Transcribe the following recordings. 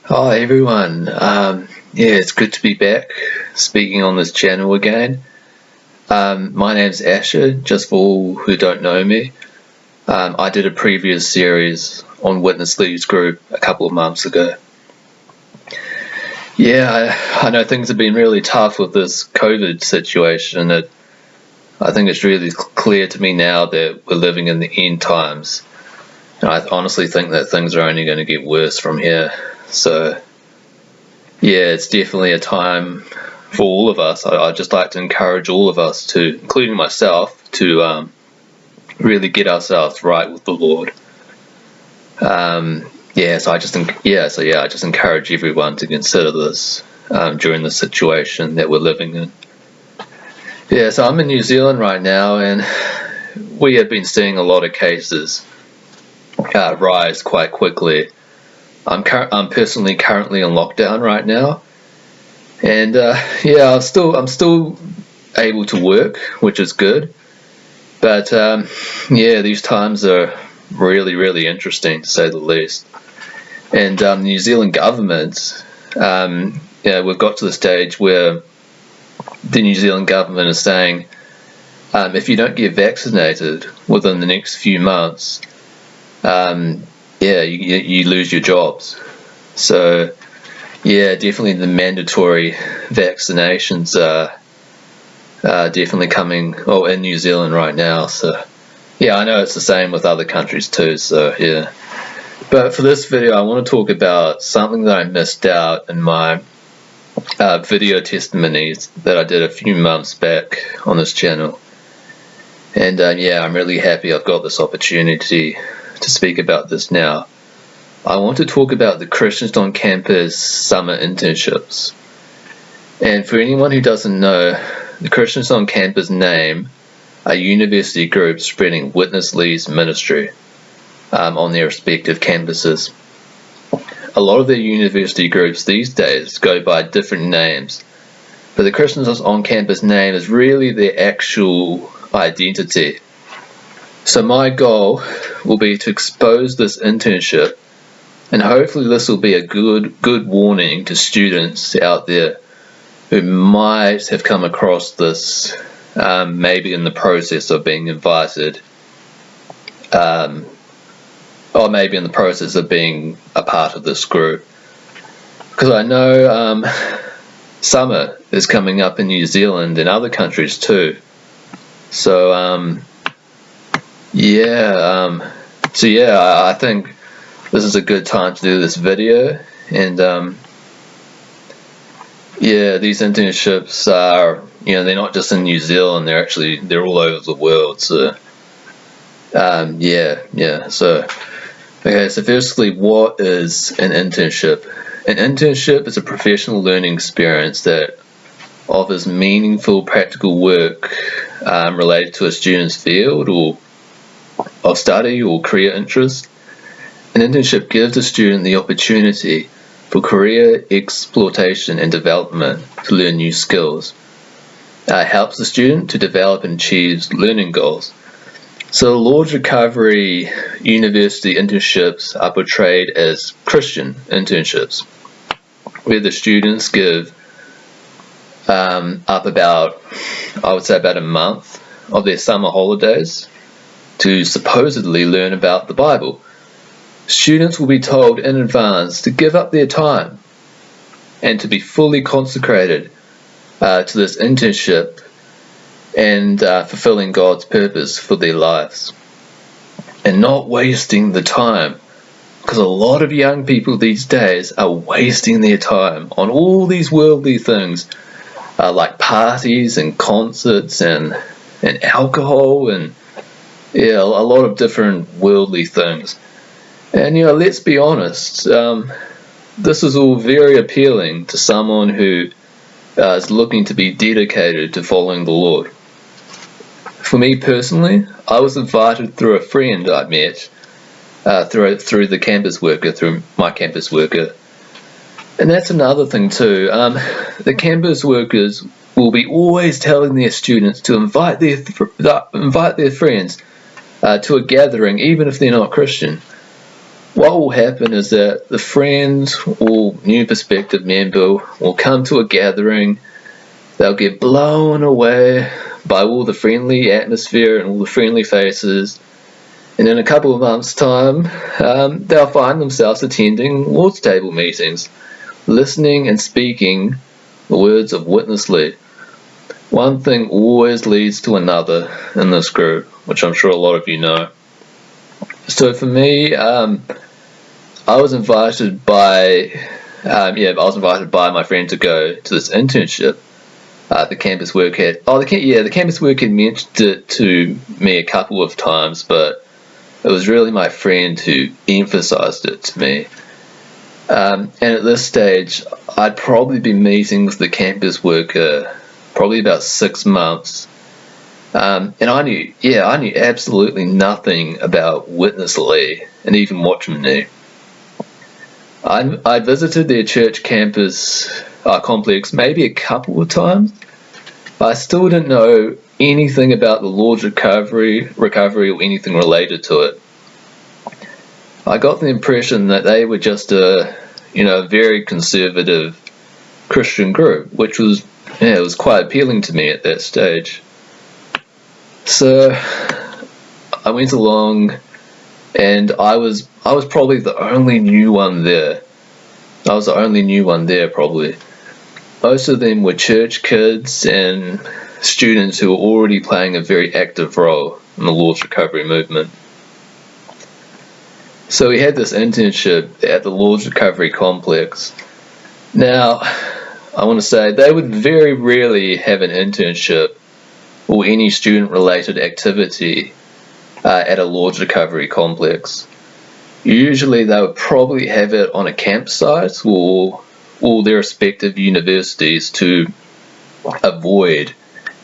Hi everyone. It's good to be back speaking on this channel again. My name's Asher, just for all who don't know me. I did a previous series on Witness Leads Group a couple of months ago. I know things have been really tough with this COVID situation. I think it's really clear to me now that we're living in the end times. And I honestly think that things are only going to get worse from here. So it's definitely a time for all of us. I'd just like to encourage all of us to, including myself, to really get ourselves right with the Lord. I just encourage everyone to consider this during the situation that we're living in. So I'm in New Zealand right now, and we have been seeing a lot of cases rise quite quickly. I'm personally currently in lockdown right now, and I'm still able to work, which is good. But these times are really interesting, to say the least. And the New Zealand government, we've got to the stage where the New Zealand government is saying, if you don't get vaccinated within the next few months, you lose your jobs. So, definitely the mandatory vaccinations are definitely coming in New Zealand right now. So, I know it's the same with other countries too. So, But for this video, I want to talk about something that I missed out in my video testimonies that I did a few months back on this channel. And I'm really happy I've got this opportunity to speak about this now. I want to talk about the Christians on Campus summer internships. And for anyone who doesn't know, the Christians on Campus name a university group spreading Witness Leads ministry on their respective campuses. A lot of their university groups these days go by different names, but the Christians on Campus name is really their actual identity. So my goal will be to expose this internship, and hopefully this will be a good warning to students out there who might have come across this, maybe in the process of being invited, or maybe in the process of being a part of this group. Because I know summer is coming up in New Zealand and other countries too. So I think this is a good time to do this video. And these internships are, they're not just in New Zealand, they're all over the world. So So firstly, what is an internship? An internship is a professional learning experience that offers meaningful practical work related to a student's field or of study or career interest. An internship gives a student the opportunity for career exploitation and development to learn new skills. It helps the student to develop and achieve learning goals. So Lord's Recovery University internships are portrayed as Christian internships, where the students give up about a month of their summer holidays to supposedly learn about the Bible. Students will be told in advance to give up their time and to be fully consecrated to this internship and fulfilling God's purpose for their lives, and not wasting the time, because a lot of young people these days are wasting their time on all these worldly things, like parties and concerts and alcohol and a lot of different worldly things. And let's be honest, this is all very appealing to someone who is looking to be dedicated to following the Lord. For me personally, I was invited through a friend I met through the campus worker, through my campus worker. And that's another thing too. The campus workers will be always telling their students to invite their friends to a gathering, even if they're not Christian. what will happen is that the friends or new prospective member will come to a gathering. They'll get blown away by all the friendly atmosphere and all the friendly faces. And in a couple of months' time, they'll find themselves attending Lord's Table meetings, listening and speaking the words of Witness Lee. One thing always leads to another in this group, which I'm sure a lot of you know. So for me, I was invited by my friend to go to this internship. The campus work had the campus work had mentioned it to me a couple of times, but it was really my friend who emphasized it to me. And at this stage, I'd probably been meeting with the campus worker probably about 6 months. And I knew absolutely nothing about Witness Lee and even Watchman Nee. I visited their church campus complex maybe a couple of times. I still didn't know anything about the Lord's recovery or anything related to it. I got the impression that they were just a very conservative Christian group, which was it was quite appealing to me at that stage. So I went along, and I was probably the only new one there. I was the only new one there, probably. Most of them were church kids and students who were already playing a very active role in the Lord's Recovery movement. So we had this internship at the Lord's Recovery complex. Now, I want to say they would very rarely have an internship or any student-related activity at a Lord's Recovery complex. Usually they would probably have it on a campsite or their respective universities to avoid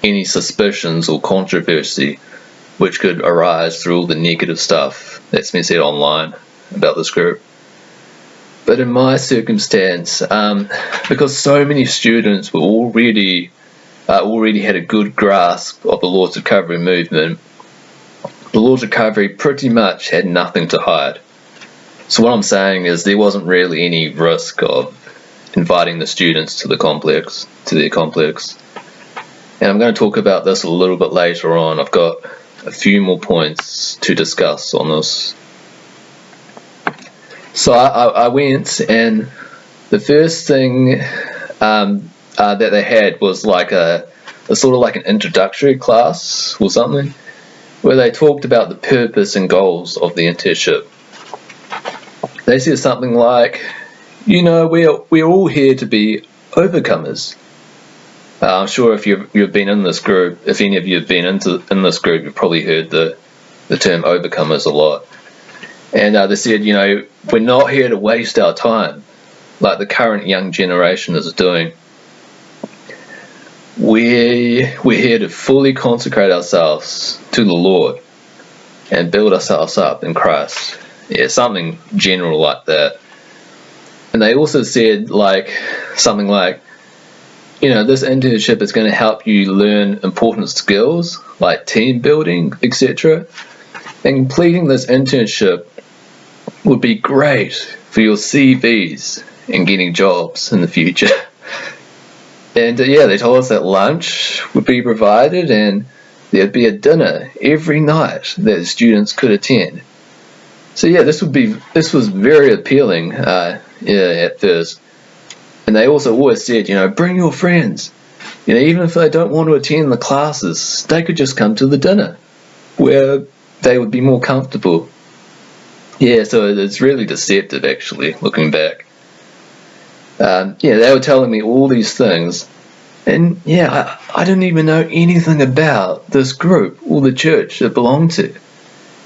any suspicions or controversy which could arise through all the negative stuff that's been said online about this group. But in my circumstance, because so many students were already had a good grasp of the Lord's Recovery movement, the Lord's Recovery pretty much had nothing to hide. So what I'm saying is there wasn't really any risk of inviting the students to their complex. And I'm going to talk about this a little bit later on. I've got a few more points to discuss on this. So I went, and the first thing that they had was like a sort of like an introductory class or something, where they talked about the purpose and goals of the internship. They said something like, we're all here to be overcomers. I'm sure if you've been in this group, if any of you have been in this group, you've probably heard the term overcomers a lot. And they said, we're not here to waste our time like the current young generation is doing. We're here to fully consecrate ourselves to the Lord and build ourselves up in Christ. Yeah, something general like that. And they also said something like, this internship is going to help you learn important skills like team building, etc. And completing this internship would be great for your CVs and getting jobs in the future. And they told us that lunch would be provided and there'd be a dinner every night that the students could attend. So this was very appealing at first. And they also always said, bring your friends. Even if they don't want to attend the classes, they could just come to the dinner where they would be more comfortable. Yeah, so it's really deceptive actually, looking back. They were telling me all these things. And I didn't even know anything about this group or the church it belonged to.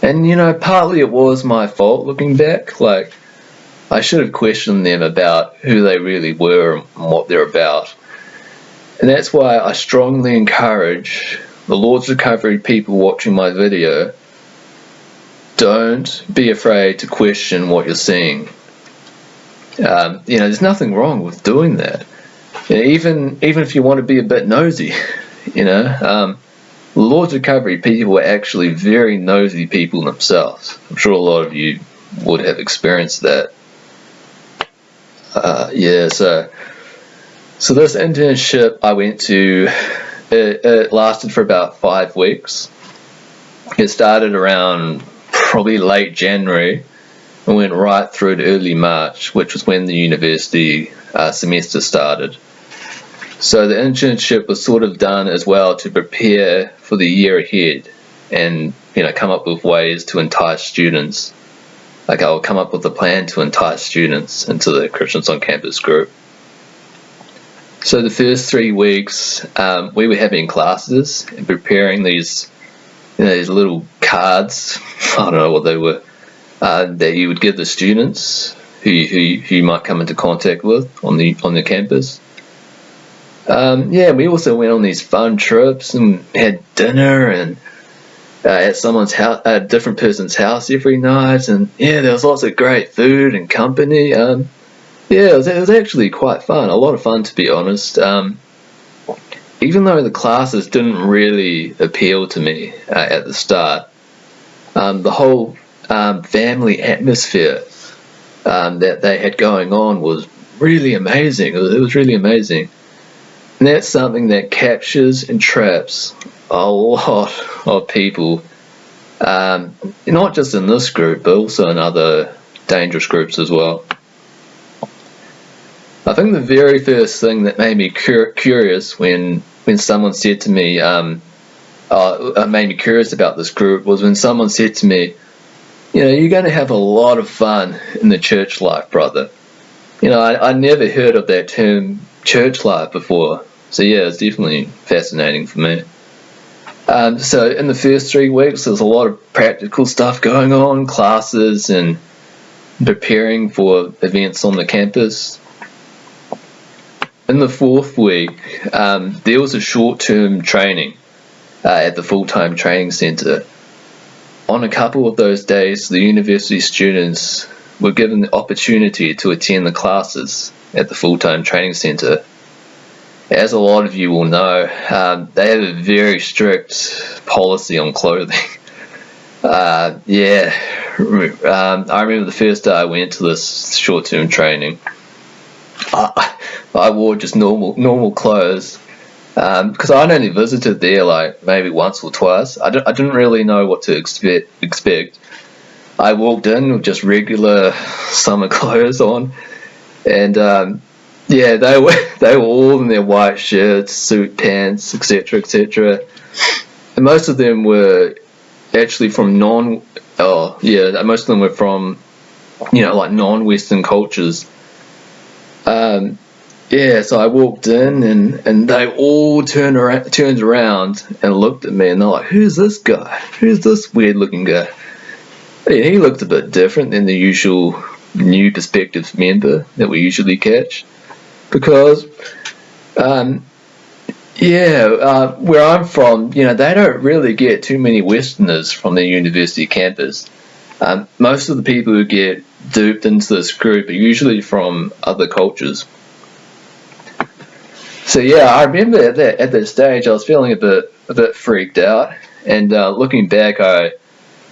And partly it was my fault looking back. I should have questioned them about who they really were and what they're about. And that's why I strongly encourage the Lord's Recovery people watching my video, don't be afraid to question what you're seeing. There's nothing wrong with doing that. Even if you want to be a bit nosy, the Lord's Recovery people are actually very nosy people themselves. I'm sure a lot of you would have experienced that. So this internship I went to, it lasted for about 5 weeks. It started around probably late January and went right through to early March, which was when the university semester started. So the internship was sort of done as well to prepare for the year ahead, and come up with ways to entice students. Like, I'll come up with a plan to entice students into the Christians on Campus group. So the first 3 weeks, we were having classes and preparing these little cards. I don't know what they were, that you would give the students who you might come into contact with on the campus. We also went on these fun trips and had dinner and at someone's house, a different person's house every night, and there was lots of great food and company. It was actually quite fun, a lot of fun, to be honest. Even though the classes didn't really appeal to me at the start, the whole family atmosphere that they had going on was really amazing. It was really amazing. And that's something that captures and traps a lot of people, not just in this group, but also in other dangerous groups as well. I think the very first thing that made me curious when someone said to me, made me curious about this group, was when someone said to me, you're going to have a lot of fun in the church life, brother. I never heard of that term, church life, before. So it's definitely fascinating for me. So in the first 3 weeks, there was a lot of practical stuff going on, classes and preparing for events on the campus. In the 4th week, there was a short-term training at the full-time training centre. On a couple of those days, the university students were given the opportunity to attend the classes at the full-time training centre. As a lot of you will know, they have a very strict policy on clothing. I remember the first day I went to this short-term training, I wore just normal clothes, because I'd only visited there like maybe once or twice. I didn't really know what to expect. I walked in with just regular summer clothes on, and they were all in their white shirts, suit pants, etc. And most of them were actually from most of them were from like non-Western cultures. So I walked in and they all turned around and looked at me, and they're like, "Who's this guy? Who's this weird-looking guy?" He looked a bit different than the usual New Perspectives member that we usually catch. Because, where I'm from, they don't really get too many Westerners from the university campus. Most of the people who get duped into this group are usually from other cultures. So I remember at that stage I was feeling a bit freaked out, and looking back, I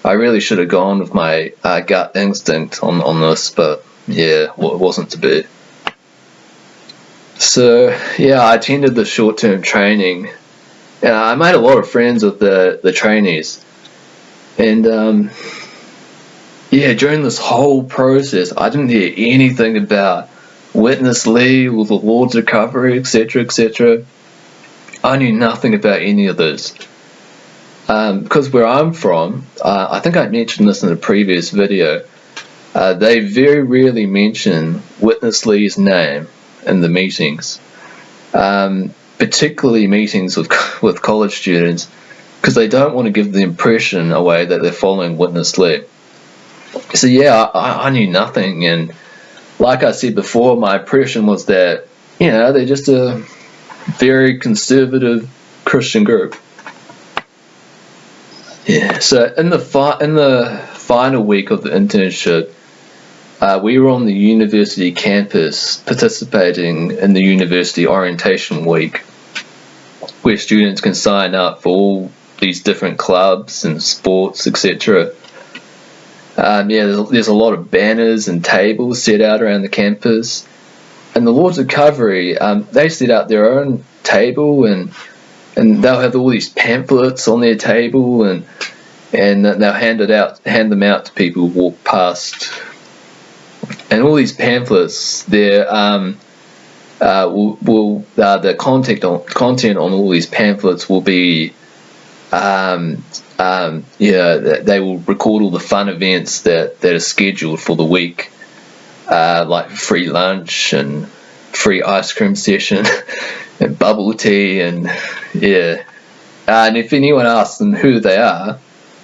really should have gone with my gut instinct on this, but it wasn't to be. So I attended the short-term training, and I made a lot of friends with the trainees. And during this whole process, I didn't hear anything about witness leave or the Lord's recovery, etc. I knew nothing about any of this. Because where I'm from, I think I mentioned this in a previous video, they very rarely mention witness Lee's name in the meetings, particularly meetings with college students, because they don't want to give the impression away that they're following witness Lee. So I knew nothing, and like I said before, my impression was that they're just a very conservative Christian group. So in the final week of the internship, we were on the university campus participating in the university orientation week, where students can sign up for all these different clubs and sports, etc. there's a lot of banners and tables set out around the campus. And the Lord's Recovery, they set out their own table, and they'll have all these pamphlets on their table, and they'll hand them out to people who walk past. And all these pamphlets, the content on all these pamphlets will be, they will record all the fun events that are scheduled for the week, like free lunch and free ice cream session and bubble tea, and if anyone asks them who they are,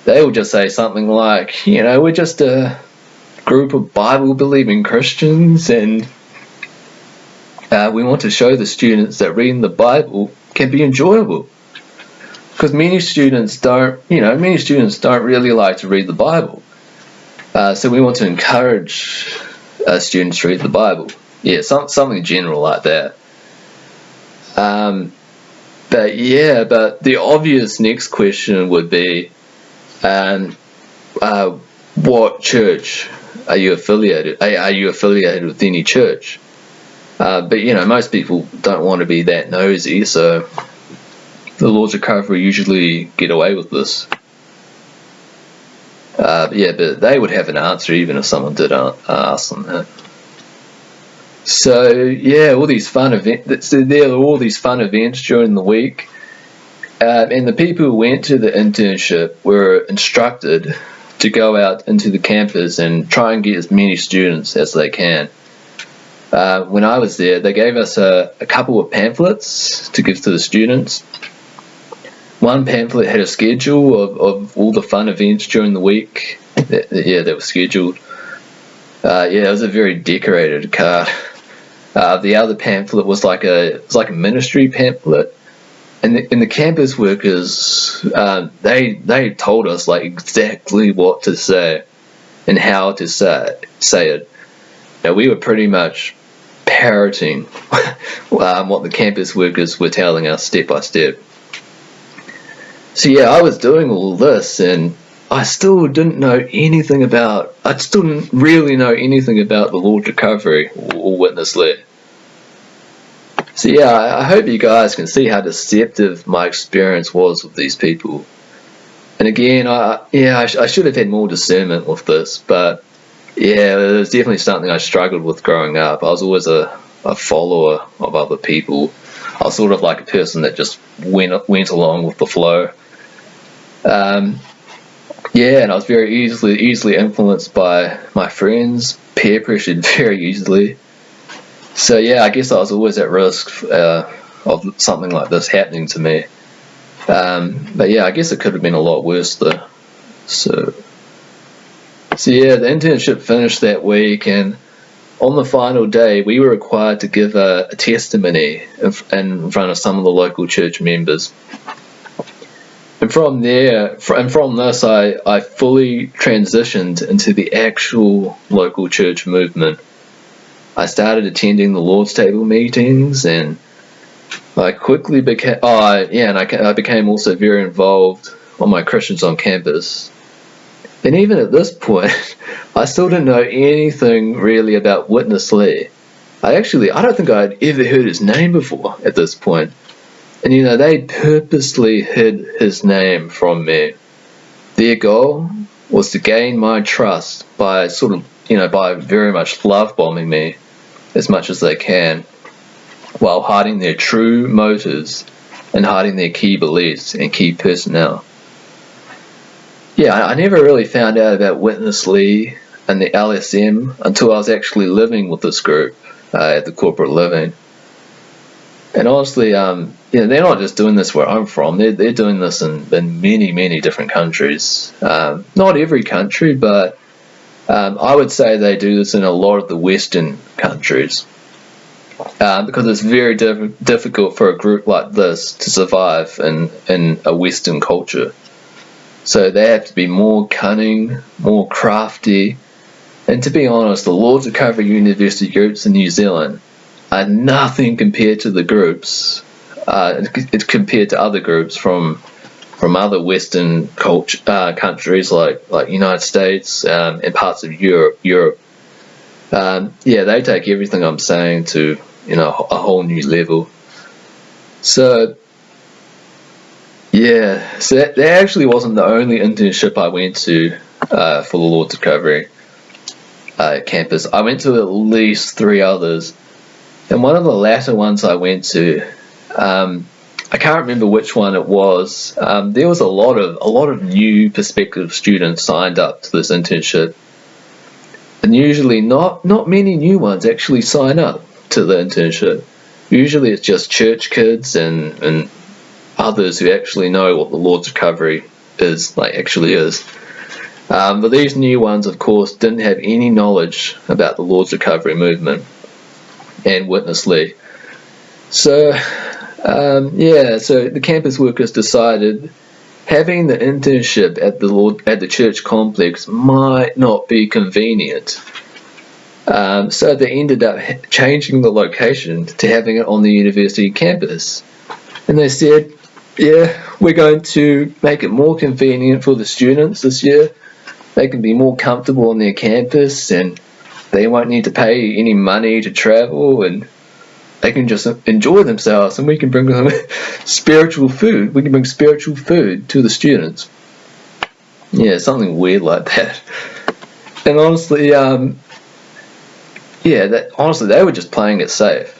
they will just say something like, we're just a group of Bible-believing Christians, and we want to show the students that reading the Bible can be enjoyable. Because many students don't really like to read the Bible. So we want to encourage students to read the Bible. Yeah, something general like that. But the obvious next question would be, what church are you affiliated? Are you affiliated with any church? But most people don't want to be that nosy, so the Lord's Recovery usually get away with this. But they would have an answer even if someone did ask them that. So all these fun events. There are all these fun events during the week, and the people who went to the internship were instructed to go out into the campus and try and get as many students as they can. When I was there, they gave us a couple of pamphlets to give to the students. One pamphlet had a schedule of all the fun events during the week that were scheduled. It was a very decorated card. The other pamphlet was like a ministry pamphlet, and the campus workers they told us like exactly what to say and how to say it. We were pretty much parroting what the campus workers were telling us step by step. So I was doing all this, and I still didn't really know anything about the Lord's Recovery or Witness Lee. So I hope you guys can see how deceptive my experience was with these people. And again, I should have had more discernment with this, but it was definitely something I struggled with growing up. I was always a follower of other people. I was sort of like a person that just went along with the flow. And I was very easily influenced by my friends, peer pressured very easily. So I guess I was always at risk of something like this happening to me. But I guess it could have been a lot worse though. So the internship finished that week, and on the final day we were required to give a testimony in front of some of the local church members. And from this, I fully transitioned into the actual local church movement. I started attending the Lord's Table meetings, and I quickly became. I became also very involved on my Christians on campus. And even at this point, I still didn't know anything really about Witness Lee. I don't think I'd ever heard his name before at this point. And they purposely hid his name from me. Their goal was to gain my trust by by very much love bombing me as much as they can, while hiding their true motives and hiding their key beliefs and key personnel. I never really found out about Witness Lee and the LSM until I was actually living with this group at the corporate living. And honestly, they're not just doing this where I'm from. They're doing this in many, many different countries. Not every country, but I would say they do this in a lot of the Western countries. Because it's very difficult for a group like this to survive in a Western culture. So they have to be more cunning, more crafty. And to be honest, the Lord's Recovery University groups in New Zealand are nothing compared to the groups, compared to other groups from from other Western countries like United States and parts of Europe. They take everything I'm saying to a whole new level. So that actually wasn't the only internship I went to for the Lord's Recovery campus. I went to at least 3 others, and one of the latter ones I went to, I can't remember which one it was. There was a lot of new prospective students signed up to this internship, and usually not many new ones actually sign up to the internship. Usually it's just church kids and others who actually know what the Lord's Recovery actually is. But these new ones, of course, didn't have any knowledge about the Lord's Recovery movement and Witness Lee. So the campus workers decided having the internship at the church complex might not be convenient. So they ended up changing the location to having it on the university campus. And they said, we're going to make it more convenient for the students this year. They can be more comfortable on their campus, and they won't need to pay any money to travel, and they can just enjoy themselves, and we can bring them spiritual food. We can bring spiritual food to the students. Something weird like that. And honestly, they were just playing it safe.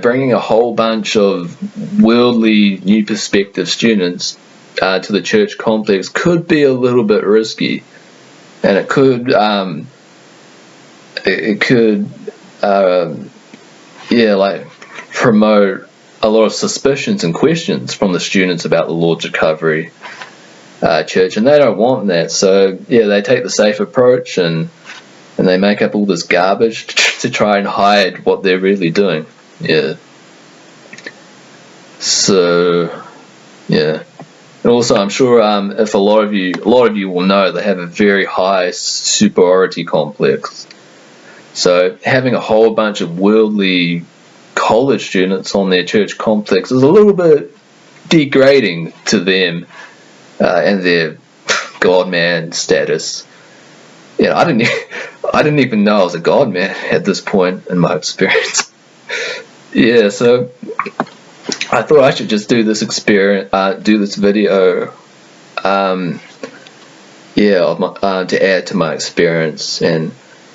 Bringing a whole bunch of worldly, new perspective students to the church complex could be a little bit risky, and it could promote a lot of suspicions and questions from the students about the Lord's Recovery church, and they don't want that. So they take the safe approach, and they make up all this garbage to try and hide what they're really doing. And also, I'm sure if a lot of you will know, they have a very high superiority complex. So having a whole bunch of worldly college students on their church complex is a little bit degrading to them and their God-man status. I didn't even know I was a God-man at this point in my experience. So I thought I should just do this video, to add to my experience. And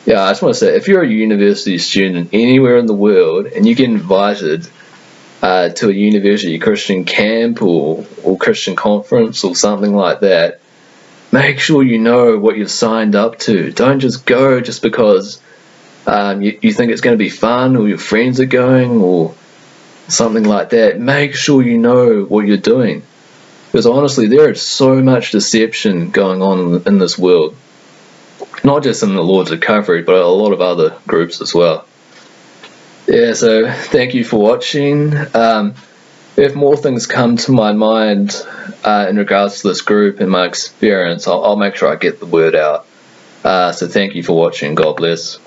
I just want to say, if you're a university student anywhere in the world and you get invited to a university Christian camp or Christian conference or something like that, make sure you know what you've signed up to. Don't just go just because you think it's going to be fun, or your friends are going, or something like that. Make sure you know what you're doing, because honestly, there is so much deception going on in this world, not just in the Lord's Recovery, but a lot of other groups as well. So thank you for watching. If more things come to my mind in regards to this group and my experience, I'll make sure I get the word out. So thank you for watching. God bless.